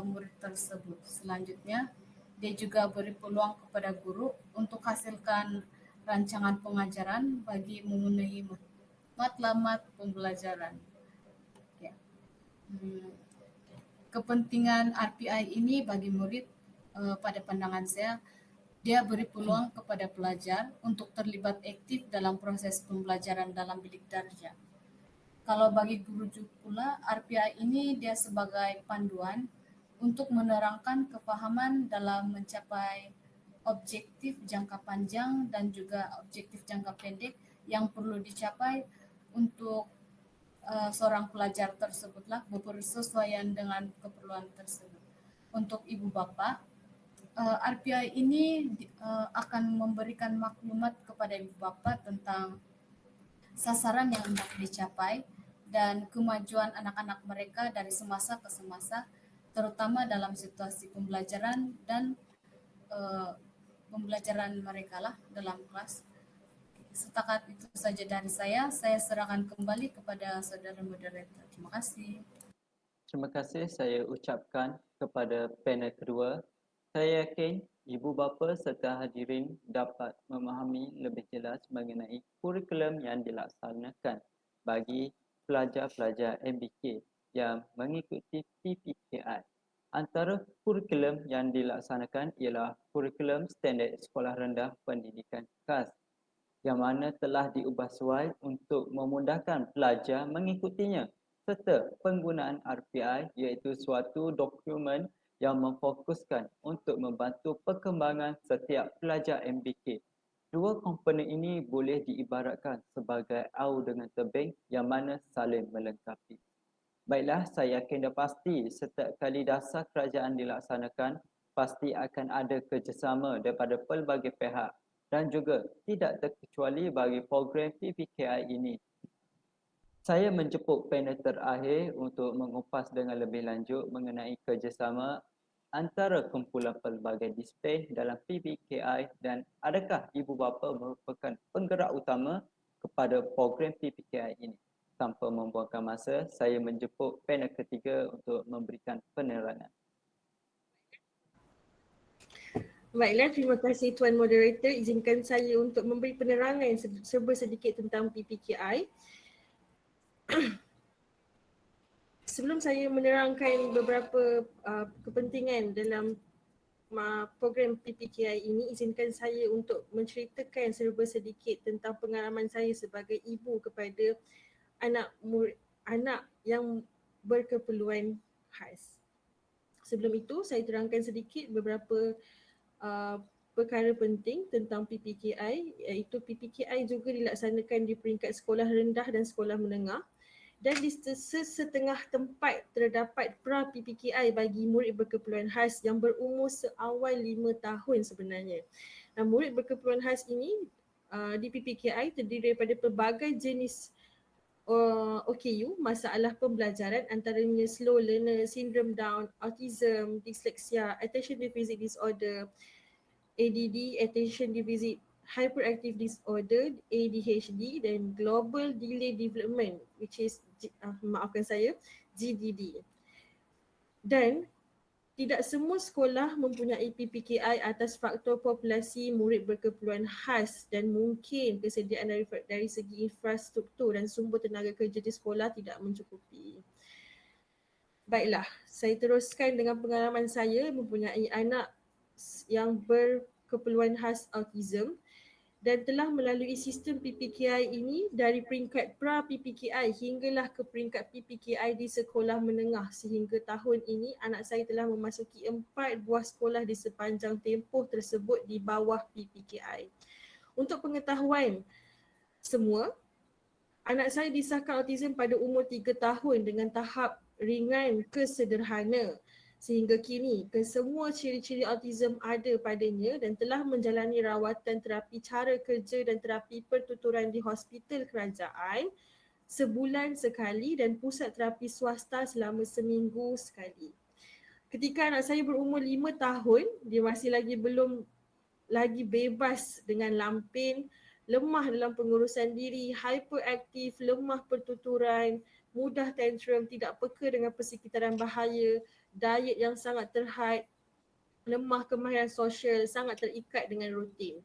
murid tersebut. Selanjutnya, dia juga beri peluang kepada guru untuk hasilkan rancangan pengajaran bagi memenuhi matlamat pembelajaran. Ya. Kepentingan RPI ini bagi murid, pada pandangan saya, dia beri peluang kepada pelajar untuk terlibat aktif dalam proses pembelajaran dalam bilik darjah. Kalau bagi guru pula, RPI ini dia sebagai panduan untuk menerangkan kefahaman dalam mencapai objektif jangka panjang dan juga objektif jangka pendek yang perlu dicapai untuk seorang pelajar tersebutlah, bersesuaian dengan keperluan tersebut. Untuk ibu bapa, RPI ini akan memberikan maklumat kepada ibu bapa tentang sasaran yang hendak dicapai dan kemajuan anak-anak mereka dari semasa ke semasa, terutama dalam situasi pembelajaran dan pembelajaran mereka lah dalam kelas. Setakat itu saja dari saya serahkan kembali kepada saudara moderator. Terima kasih. Terima kasih saya ucapkan kepada panel kedua. Saya yakin ibu bapa serta hadirin dapat memahami lebih jelas mengenai kurikulum yang dilaksanakan bagi pelajar-pelajar MBK yang mengikuti PPKI. Antara kurikulum yang dilaksanakan ialah kurikulum standard sekolah rendah pendidikan khas yang mana telah diubah suai untuk memudahkan pelajar mengikutinya, serta penggunaan RPI iaitu suatu dokumen yang memfokuskan untuk membantu perkembangan setiap pelajar MBK. Dua komponen ini boleh diibaratkan sebagai au dengan tebing yang mana saling melengkapi. Baiklah, saya yakin dah pasti setiap kali dasar kerajaan dilaksanakan, pasti akan ada kerjasama daripada pelbagai pihak dan juga tidak terkecuali bagi program PPKI ini. Saya menjemput panel terakhir untuk mengupas dengan lebih lanjut mengenai kerjasama antara kumpulan pelbagai disiplin dalam PPKI dan adakah ibu bapa merupakan penggerak utama kepada program PPKI ini. Tanpa membuangkan masa, saya menjemput panel ketiga untuk memberikan penerangan. Baiklah, terima kasih Tuan Moderator. Izinkan saya untuk memberi penerangan serba sedikit tentang PPKI. Sebelum saya menerangkan beberapa kepentingan dalam program PPKI ini, izinkan saya untuk menceritakan serba sedikit tentang pengalaman saya sebagai ibu kepada anak yang berkeperluan khas. Sebelum itu, saya terangkan sedikit beberapa perkara penting tentang PPKI, iaitu PPKI juga dilaksanakan di peringkat sekolah rendah dan sekolah menengah, dan di sesetengah tempat terdapat pra-PPKI bagi murid berkeperluan khas yang berumur seawal 5 tahun sebenarnya. Murid berkeperluan khas ini di PPKI terdiri daripada pelbagai jenis OKU, masalah pembelajaran, antaranya slow learner, syndrome Down, autism, dyslexia, attention deficit disorder, ADD, attention deficit hyperactive disorder, ADHD, dan global delay development, which is maafkan saya, GDD. Dan tidak semua sekolah mempunyai PPKI atas faktor populasi murid berkeperluan khas dan mungkin kesediaan dari segi infrastruktur dan sumber tenaga kerja di sekolah tidak mencukupi. Baiklah, saya teruskan dengan pengalaman saya mempunyai anak yang berkeperluan khas autism dan telah melalui sistem PPKI ini dari peringkat pra-PPKI hinggalah ke peringkat PPKI di sekolah menengah sehingga tahun ini anak saya telah memasuki 4 buah sekolah di sepanjang tempoh tersebut di bawah PPKI. Untuk pengetahuan semua, anak saya disahkan autism pada umur 3 tahun dengan tahap ringan ke sederhana. Sehingga kini, kesemua ciri-ciri autism ada padanya dan telah menjalani rawatan terapi cara kerja dan terapi pertuturan di hospital kerajaan sebulan sekali dan pusat terapi swasta selama seminggu sekali. Ketika anak saya berumur 5 tahun, dia masih belum lagi bebas dengan lampin, lemah dalam pengurusan diri, hyperaktif, lemah pertuturan, mudah tantrum, tidak peka dengan persekitaran bahaya, diet yang sangat terhad, lemah kemahiran sosial, sangat terikat dengan rutin.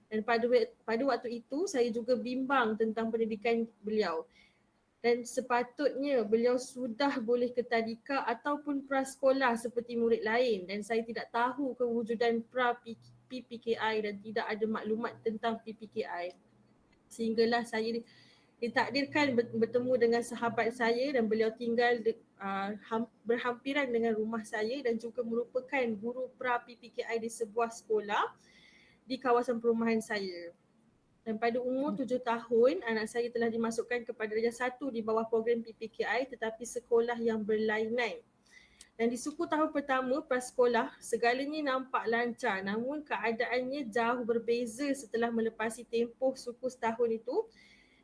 Dan pada waktu itu saya juga bimbang tentang pendidikan beliau. Dan sepatutnya beliau sudah boleh ke tadika ataupun prasekolah seperti murid lain dan saya tidak tahu kewujudan PPKI dan tidak ada maklumat tentang PPKI. Sehinggalah saya ditakdirkan bertemu dengan sahabat saya dan beliau tinggal berhampiran dengan rumah saya dan juga merupakan guru pra-PPKI di sebuah sekolah di kawasan perumahan saya. Dan pada umur 7 tahun, anak saya telah dimasukkan kepada darjah 1 di bawah program PPKI tetapi sekolah yang berlainan. Dan di suku tahun pertama prasekolah, segalanya nampak lancar namun keadaannya jauh berbeza setelah melepasi tempoh suku setahun itu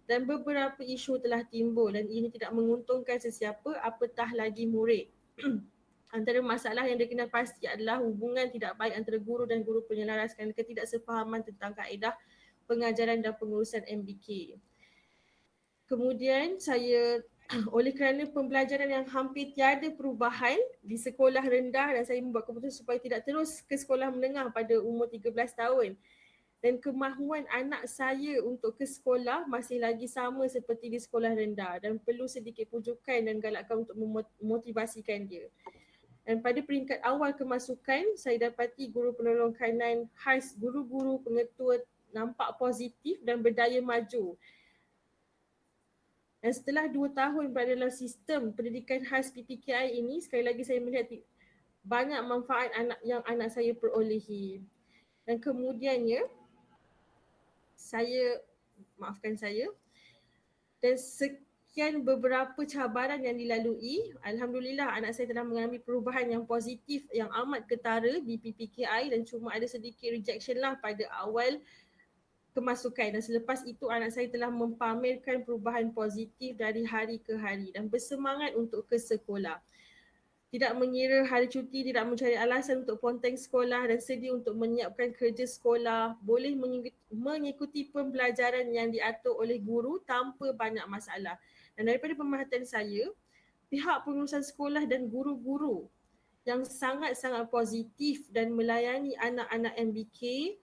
dan beberapa isu telah timbul dan ini tidak menguntungkan sesiapa apatah lagi murid. Antara masalah yang dikenal pasti adalah hubungan tidak baik antara guru dan guru penyelaras kerana ketidaksefahaman tentang kaedah pengajaran dan pengurusan MBK. Kemudian saya oleh kerana pembelajaran yang hampir tiada perubahan di sekolah rendah dan saya membuat keputusan supaya tidak terus ke sekolah menengah pada umur 13 tahun. Dan kemahuan anak saya untuk ke sekolah masih lagi sama seperti di sekolah rendah dan perlu sedikit pujukan dan galakkan untuk memotivasikan dia. Dan pada peringkat awal kemasukan, saya dapati guru penolong kanan khas guru-guru pengetua nampak positif dan berdaya maju. Dan setelah 2 tahun berada dalam sistem pendidikan khas PPKI ini, sekali lagi saya melihat banyak manfaat yang anak saya perolehi. Dan kemudiannya, dan sekian beberapa cabaran yang dilalui, alhamdulillah anak saya telah mengalami perubahan yang positif yang amat ketara di PPKI dan cuma ada sedikit rejection lah pada awal kemasukan dan selepas itu anak saya telah mempamerkan perubahan positif dari hari ke hari dan bersemangat untuk ke sekolah. Tidak mengira hari cuti, tidak mencari alasan untuk ponteng sekolah dan sedia untuk menyiapkan kerja sekolah, boleh mengikuti pembelajaran yang diatur oleh guru tanpa banyak masalah. Dan daripada pemerhatian saya, pihak pengurusan sekolah dan guru-guru yang sangat-sangat positif dan melayani anak-anak MBK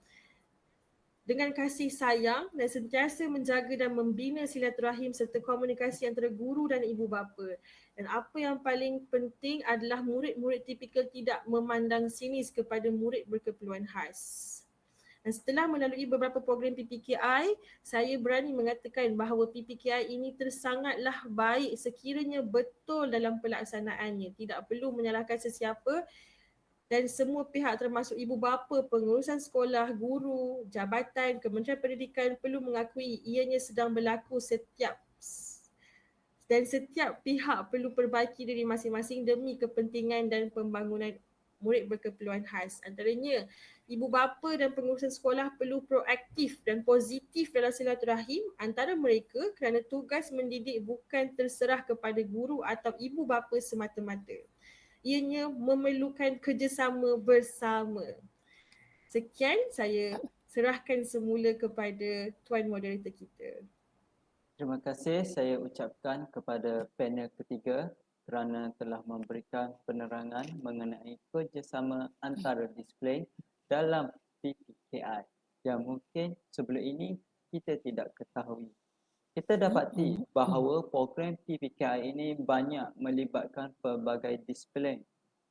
dengan kasih sayang dan sentiasa menjaga dan membina silaturahim serta komunikasi antara guru dan ibu bapa. Dan apa yang paling penting adalah murid-murid tipikal tidak memandang sinis kepada murid berkeperluan khas. Dan setelah melalui beberapa program PPKI, saya berani mengatakan bahawa PPKI ini tersangatlah baik sekiranya betul dalam pelaksanaannya. Tidak perlu menyalahkan sesiapa dan semua pihak termasuk ibu bapa, pengurusan sekolah, guru, jabatan, Kementerian Pendidikan perlu mengakui ianya sedang berlaku setiap pihak perlu perbaiki diri masing-masing demi kepentingan dan pembangunan murid berkeperluan khas. Antaranya, ibu bapa dan pengurusan sekolah perlu proaktif dan positif dalam silaturahim antara mereka kerana tugas mendidik bukan terserah kepada guru atau ibu bapa semata-mata. Ianya memerlukan kerjasama bersama. Sekian, saya serahkan semula kepada Tuan Moderator kita. Terima kasih saya ucapkan kepada panel ketiga kerana telah memberikan penerangan mengenai kerjasama antara disiplin dalam PPKI yang mungkin sebelum ini kita tidak ketahui. Kita dapati bahawa program PPKI ini banyak melibatkan pelbagai disiplin,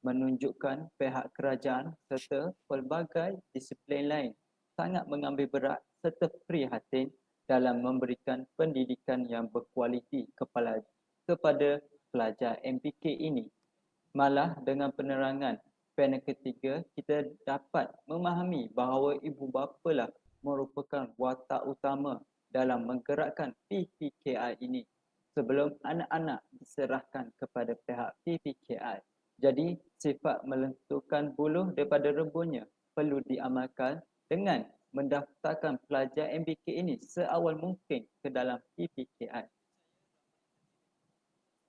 menunjukkan pihak kerajaan serta pelbagai disiplin lain sangat mengambil berat serta prihatin dalam memberikan pendidikan yang berkualiti kepada pelajar MPK ini. Malah dengan penerangan panel ketiga, kita dapat memahami bahawa ibu bapalah merupakan watak utama dalam menggerakkan PPKI ini sebelum anak-anak diserahkan kepada pihak PPKI. Jadi, sifat melenturkan buluh daripada rebunnya perlu diamalkan dengan mendaftarkan pelajar MBK ini seawal mungkin ke dalam PPKI.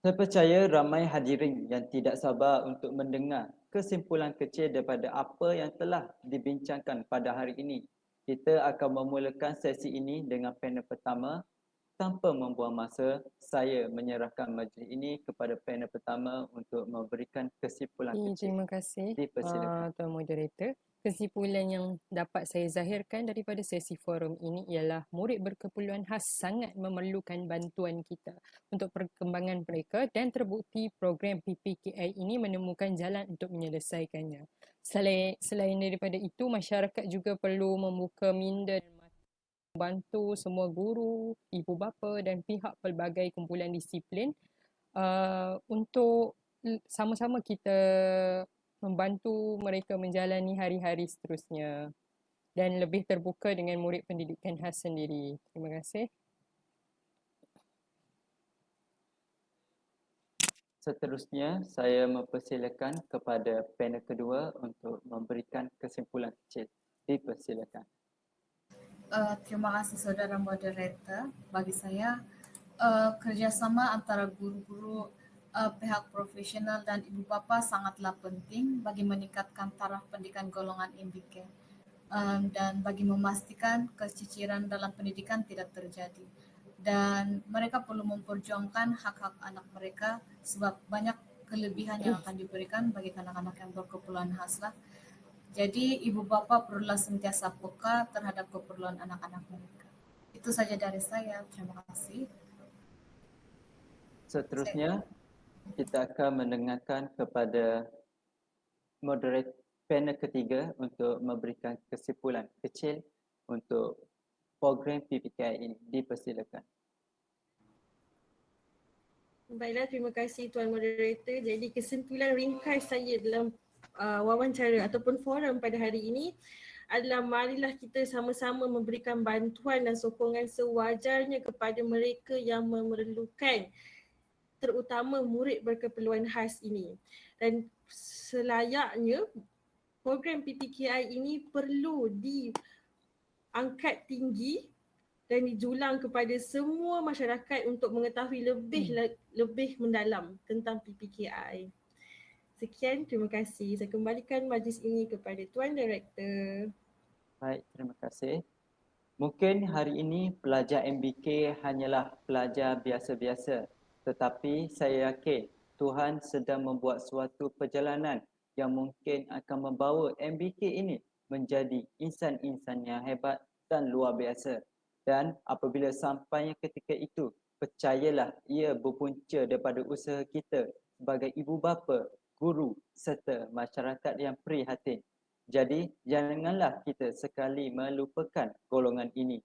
Saya percaya ramai hadirin yang tidak sabar untuk mendengar kesimpulan kecil daripada apa yang telah dibincangkan pada hari ini. Kita akan memulakan sesi ini dengan panel pertama. Tanpa membuang masa, saya menyerahkan majlis ini kepada panel pertama untuk memberikan kesimpulan kecil. Terima kasih Dipersilakan. Tuan Moderator. Kesimpulan yang dapat saya zahirkan daripada sesi forum ini ialah murid berkeperluan khas sangat memerlukan bantuan kita untuk perkembangan mereka dan terbukti program PPKI ini menemukan jalan untuk menyelesaikannya. Selain daripada itu, masyarakat juga perlu membuka minda dan membantu semua guru, ibu bapa dan pihak pelbagai kumpulan disiplin untuk sama-sama kita membantu mereka menjalani hari-hari seterusnya dan lebih terbuka dengan murid pendidikan khas sendiri. Terima kasih. Seterusnya, saya mempersilakan kepada panel kedua untuk memberikan kesimpulan kecil. Dipersilakan. Terima kasih saudara moderator. Bagi saya, kerjasama antara guru-guru, pihak profesional dan ibu bapa sangatlah penting bagi meningkatkan taraf pendidikan golongan MBK dan bagi memastikan keciciran dalam pendidikan tidak terjadi. Dan mereka perlu memperjuangkan hak-hak anak mereka sebab banyak kelebihan yang akan diberikan bagi anak-anak yang berkeperluan khas lah. Jadi ibu bapa perlulah sentiasa peka terhadap keperluan anak-anak mereka. Itu saja dari saya. Terima kasih. Seterusnya, kita akan mendengarkan kepada moderator panel ketiga untuk memberikan kesimpulan kecil untuk program PPKI ini. Dipersilakan. Baiklah, terima kasih Tuan Moderator. Jadi kesimpulan ringkas saya dalam wawancara ataupun forum pada hari ini adalah marilah kita sama-sama memberikan bantuan dan sokongan sewajarnya kepada mereka yang memerlukan, terutama murid berkeperluan khas ini. Dan selayaknya program PPKI ini perlu diangkat tinggi dan dijulang kepada semua masyarakat untuk mengetahui lebih mendalam tentang PPKI. Sekian, terima kasih. Saya kembalikan majlis ini kepada Tuan Director. Baik, terima kasih. Mungkin hari ini pelajar MBK hanyalah pelajar biasa-biasa, tetapi saya yakin Tuhan sedang membuat suatu perjalanan yang mungkin akan membawa MBK ini menjadi insan-insan yang hebat dan luar biasa. Dan apabila sampainya ketika itu, percayalah ia berpunca daripada usaha kita sebagai ibu bapa, guru serta masyarakat yang prihatin. Jadi, janganlah kita sekali melupakan golongan ini.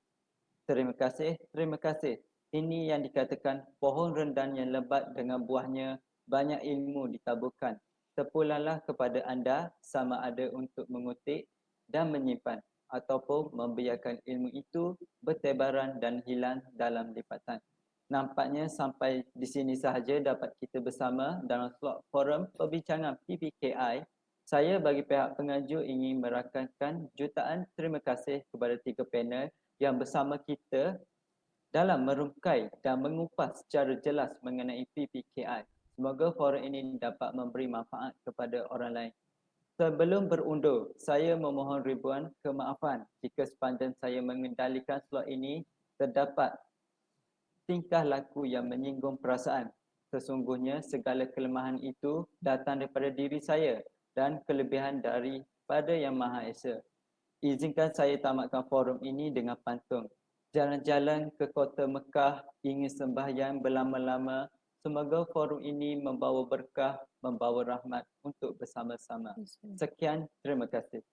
Terima kasih, terima kasih. Ini yang dikatakan pohon rendan yang lebat dengan buahnya banyak ilmu ditaburkan. Terpulanglah kepada anda sama ada untuk mengutik dan menyimpan ataupun membiarkan ilmu itu bertebaran dan hilang dalam lipatan. Nampaknya sampai di sini sahaja dapat kita bersama dalam slot forum perbincangan PPKI. Saya bagi pihak pengajuk ingin merakamkan jutaan terima kasih kepada 3 panel yang bersama kita dalam merungkai dan mengupas secara jelas mengenai PPKI. Semoga forum ini dapat memberi manfaat kepada orang lain. Sebelum berundur, saya memohon ribuan kemaafan jika sepanjang saya mengendalikan slot ini terdapat tingkah laku yang menyinggung perasaan. Sesungguhnya segala kelemahan itu datang daripada diri saya dan kelebihan daripada Yang Maha Esa. Izinkan saya tamatkan forum ini dengan pantun. jalan-jalan ke kota Mekah ingin sembahyang berlama-lama. Semoga forum ini membawa berkah, membawa rahmat untuk bersama-sama. Sekian, terima kasih.